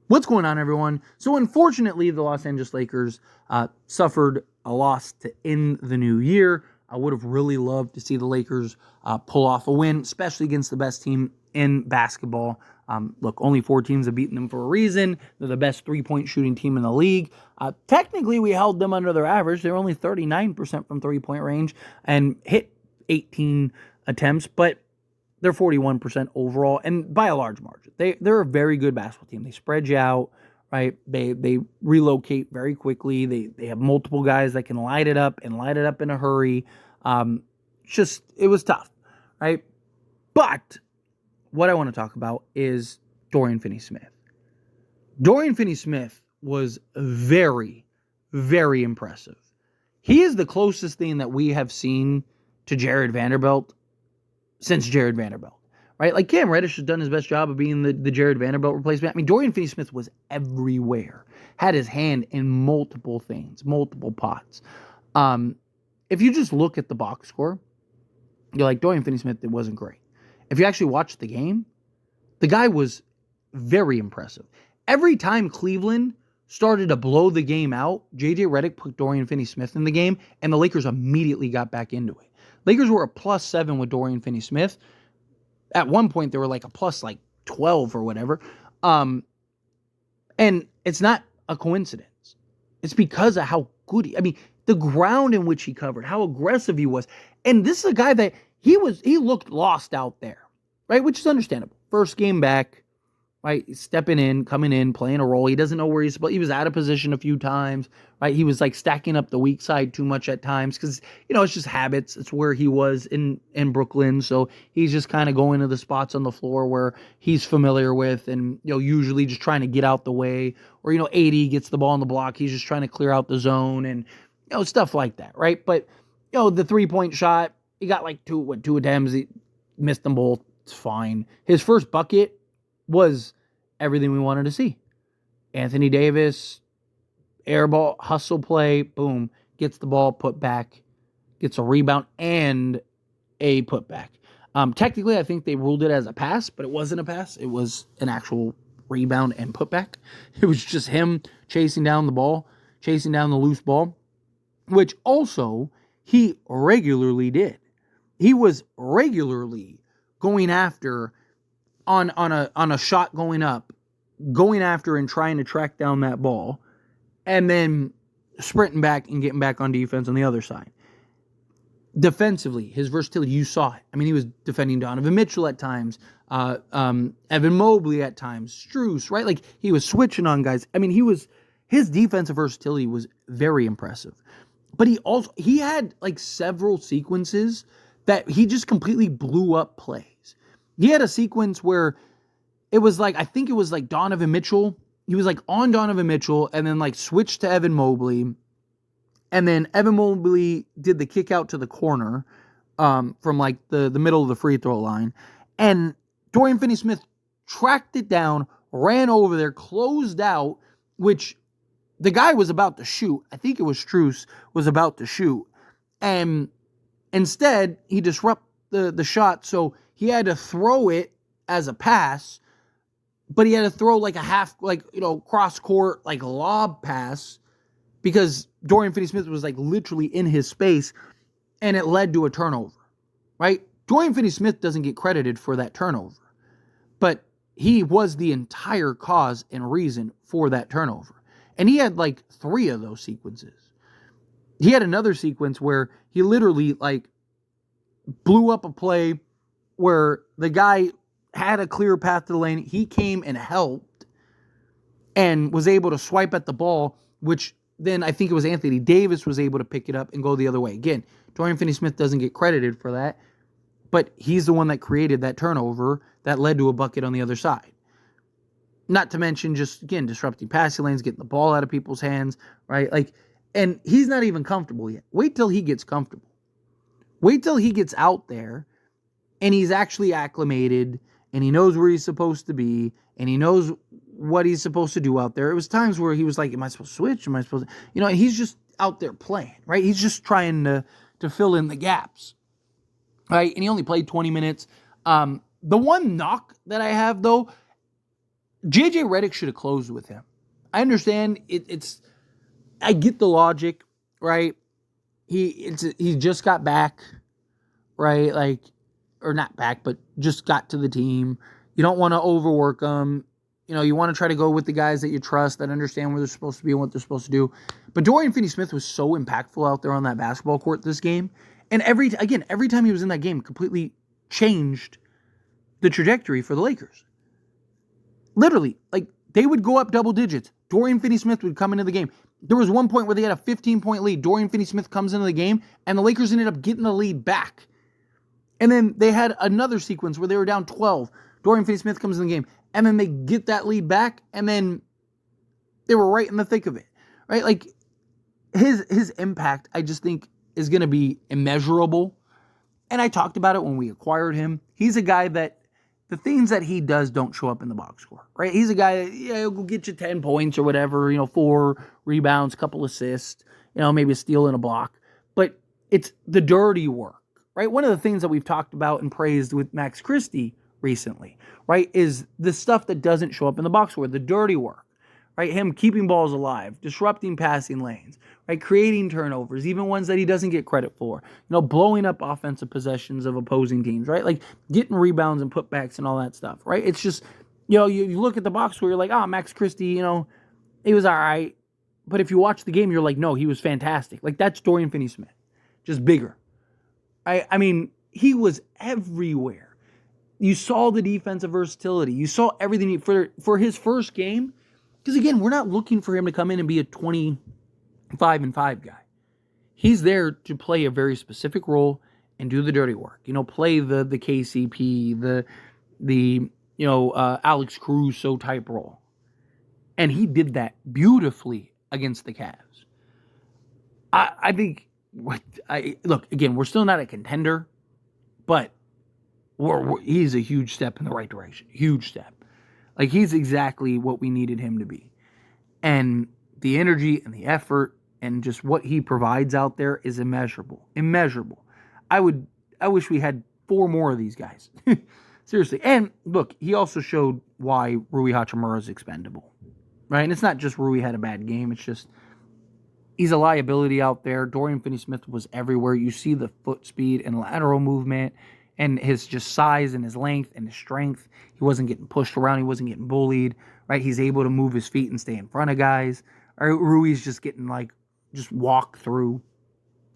What's going on, everyone? So unfortunately, the Los Angeles Lakers suffered a loss to end the new year. I would have really loved to see the Lakers pull off a win, especially against the best team in basketball. Look, only 4 teams have beaten them for a reason. They're the best three-point shooting team in the league. Technically, we held them under their average. They're only 39% from three-point range and hit 18 attempts, but they're 41% overall, and by a large margin. They're a very good basketball team. They spread you out, right? They relocate very quickly. They have multiple guys that can light it up and light it up in a hurry. It was tough, right? But what I want to talk about is Dorian Finney Smith. Dorian Finney Smith was very, very impressive. He is the closest thing that we have seen to Jared Vanderbilt since Jared Vanderbilt, right? Like Cam Reddish has done his best job of being the Jared Vanderbilt replacement. I mean, Dorian Finney Smith was everywhere, had his hand in multiple things, multiple pots. If you just look at the box score, you're like, Dorian Finney Smith, it wasn't great. If you actually watch the game, the guy was very impressive. Every time Cleveland started to blow the game out, J.J. Redick put Dorian Finney Smith in the game, and the Lakers immediately got back into it. Lakers were a +7 with Dorian Finney Smith. At one point, they were like a +12 or whatever. And it's not a coincidence. It's because of how good the ground in which he covered, how aggressive he was. And this is a guy that he looked lost out there, right? Which is understandable. First game back, right? He's stepping in, coming in, playing a role. He doesn't know where he's supposed. He was out of position a few times, right? He was like stacking up the weak side too much at times because, it's just habits. It's where he was in Brooklyn. So he's just kind of going to the spots on the floor where he's familiar with and, usually just trying to get out the way. Or, AD gets the ball on the block. He's just trying to clear out the zone and, stuff like that, right? But, the 3-point shot, he got like two attempts. He missed them both. It's fine. His first bucket was everything we wanted to see. Anthony Davis, air ball, hustle play, boom, gets the ball, put back, gets a rebound and a putback. Technically, I think they ruled it as a pass, but it wasn't a pass. It was an actual rebound and putback. It was just him chasing down the ball, chasing down the loose ball, which also he regularly did. He was regularly going after on a shot going up, going after and trying to track down that ball, and then sprinting back and getting back on defense on the other side. Defensively, his versatility, you saw it. He was defending Donovan Mitchell at times, Evan Mobley at times, Strus, right? Like, he was switching on guys. His defensive versatility was very impressive. But he had like several sequences that he just completely blew up plays. He had a sequence where it was like, I think it was like Donovan Mitchell. He was like on Donovan Mitchell and then like switched to Evan Mobley. And then Evan Mobley did the kick out to the corner from like the middle of the free throw line. And Dorian Finney Smith tracked it down, ran over there, closed out, which the guy was about to shoot. I think it was Strus was about to shoot. And instead, he disrupted the shot. So he had to throw it as a pass, but he had to throw like a half, cross court, like lob pass because Dorian Finney Smith was like literally in his space and it led to a turnover, right? Dorian Finney Smith doesn't get credited for that turnover, but he was the entire cause and reason for that turnover. And he had like 3 of those sequences. He had another sequence where he literally like blew up a play where the guy had a clear path to the lane. He came and helped and was able to swipe at the ball, which then I think it was Anthony Davis was able to pick it up and go the other way. Again, Dorian Finney Smith doesn't get credited for that, but he's the one that created that turnover that led to a bucket on the other side. Not to mention just, again, disrupting passing lanes, getting the ball out of people's hands, right? Like, and he's not even comfortable yet. Wait till he gets comfortable. Wait till he gets out there and he's actually acclimated and he knows where he's supposed to be and he knows what he's supposed to do out there. It was times where he was like, am I supposed to switch? Am I supposed to, he's just out there playing, right? He's just trying to fill in the gaps, right? And he only played 20 minutes. The one knock that I have, though, JJ Redick should have closed with him. I understand I get the logic, right? He just got back, right? Like, or not back, but just got to the team. You don't want to overwork them. You want to try to go with the guys that you trust, that understand where they're supposed to be and what they're supposed to do. But Dorian Finney Smith was so impactful out there on that basketball court this game. And every time he was in that game, completely changed the trajectory for the Lakers. Literally, like, they would go up double digits. Dorian Finney Smith would come into the game. There was one point where they had a 15-point lead. Dorian Finney Smith comes into the game, and the Lakers ended up getting the lead back. And then they had another sequence where they were down 12. Dorian Finney Smith comes in the game, and then they get that lead back, and then they were right in the thick of it, right? Like, his impact, I just think, is going to be immeasurable. And I talked about it when we acquired him. He's a guy that the things that he does don't show up in the box score, right? He's a guy that, he'll get you 10 points or whatever, 4 rebounds, couple assists, maybe a steal and a block. But it's the dirty work, right? One of the things that we've talked about and praised with Max Christie recently, right, is the stuff that doesn't show up in the box score, the dirty work, right? Him keeping balls alive, disrupting passing lanes, right? Creating turnovers, even ones that he doesn't get credit for, blowing up offensive possessions of opposing teams, right? Like getting rebounds and putbacks and all that stuff, right? It's just, you look at the box score, you're like, Max Christie, he was all right. But if you watch the game, you're like, no, he was fantastic. Like, that's Dorian Finney Smith, just bigger. I mean, he was everywhere. You saw the defensive versatility. You saw everything for his first game. Because, again, we're not looking for him to come in and be a 25-5 guy. He's there to play a very specific role and do the dirty work. Play the KCP, the Alex Caruso type role. And he did that beautifully against the Cavs. I think, look, again, we're still not a contender, but he's a huge step in the right direction. Huge step. Like, he's exactly what we needed him to be. And the energy and the effort and just what he provides out there is immeasurable. Immeasurable. I wish we had 4 more of these guys. Seriously. And look, he also showed why Rui Hachimura is expendable. Right? And it's not just Rui had a bad game. It's just he's a liability out there. Dorian Finney-Smith was everywhere. You see the foot speed and lateral movement and his just size and his length and his strength. He wasn't getting pushed around. He wasn't getting bullied, right? He's able to move his feet and stay in front of guys. Rui's just getting just walk through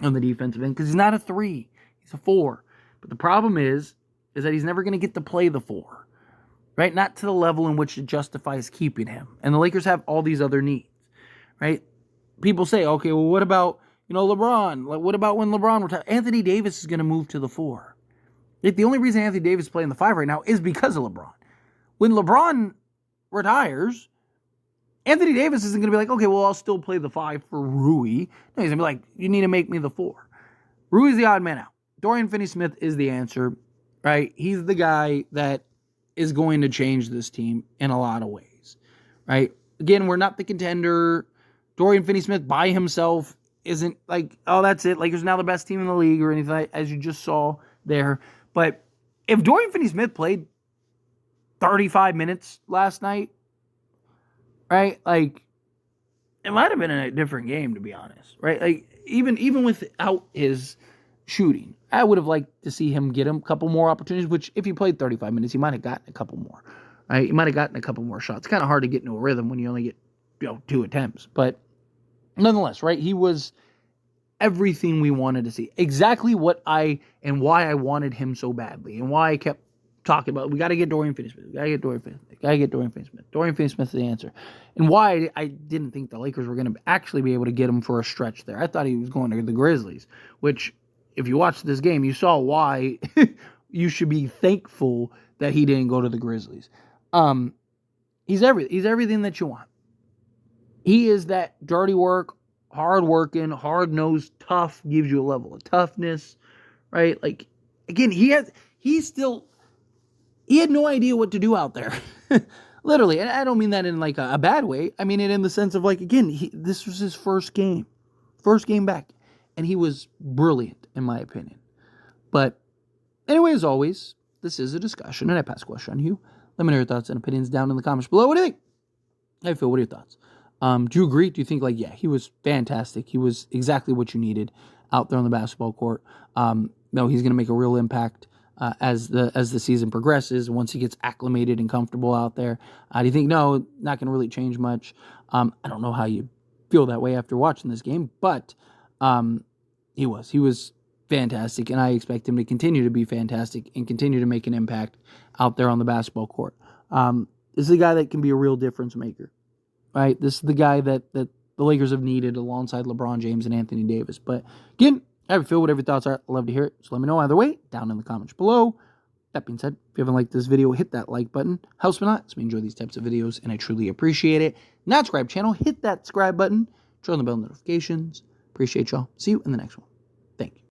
on the defensive end because he's not a 3. He's a 4. But the problem is that he's never going to get to play the 4, right? Not to the level in which it justifies keeping him. And the Lakers have all these other needs, right? People say, okay, well, what about, LeBron? Like, what about when LeBron retires? Anthony Davis is going to move to the 4. Like, the only reason Anthony Davis is playing the 5 right now is because of LeBron. When LeBron retires, Anthony Davis isn't going to be like, okay, well, I'll still play the 5 for Rui. No, he's going to be like, you need to make me the 4. Rui's the odd man out. Dorian Finney-Smith is the answer, right? He's the guy that is going to change this team in a lot of ways, right? Again, we're not the contender. Dorian Finney-Smith by himself isn't like, oh, that's it. Lakers are now the best team in the league or anything, as you just saw there. But if Dorian Finney-Smith played 35 minutes last night, right, like, it might have been a different game, to be honest, right? Like, even without his shooting, I would have liked to see him get a couple more opportunities, which if he played 35 minutes, he might have gotten a couple more, right? He might have gotten a couple more shots. It's kind of hard to get into a rhythm when you only get 2 attempts. But nonetheless, right, he was everything we wanted to see. Exactly what why I wanted him so badly and why I kept talking about, we got to get Dorian Finney-Smith. We got to get Dorian Finney-Smith. Got to get Dorian Finney-Smith. Dorian Finney-Smith is the answer. And why I didn't think the Lakers were going to actually be able to get him for a stretch there. I thought he was going to the Grizzlies, which, if you watched this game, you saw why you should be thankful that he didn't go to the Grizzlies. He's everything that you want. He is that dirty work, hard-working, hard-nosed, tough, gives you a level of toughness, right? Like, again, he had no idea what to do out there. Literally. And I don't mean that in like a bad way. I mean it in the sense of, like, again, this was his first game back. And he was brilliant, in my opinion. But anyway, as always, this is a discussion, and I pass the question on to you. Let me know your thoughts and opinions down in the comments below. What do you think? How do you feel? What are your thoughts? Do you agree? Do you think, like, yeah, he was fantastic. He was exactly what you needed out there on the basketball court. No, he's going to make a real impact as the season progresses, once he gets acclimated and comfortable out there. Do you think, no, not going to really change much? I don't know how you feel that way after watching this game, but he was fantastic, and I expect him to continue to be fantastic and continue to make an impact out there on the basketball court. This is a guy that can be a real difference maker, right? This is the guy that the Lakers have needed alongside LeBron James and Anthony Davis. But again, how do you feel? Whatever your thoughts are, I'd love to hear it. So let me know either way down in the comments below. That being said, if you haven't liked this video, hit that like button. Helps me a lot. It's me enjoy these types of videos, and I truly appreciate it. Not subscribe channel, hit that subscribe button. Turn on the bell notifications. Appreciate y'all. See you in the next one. Thank you.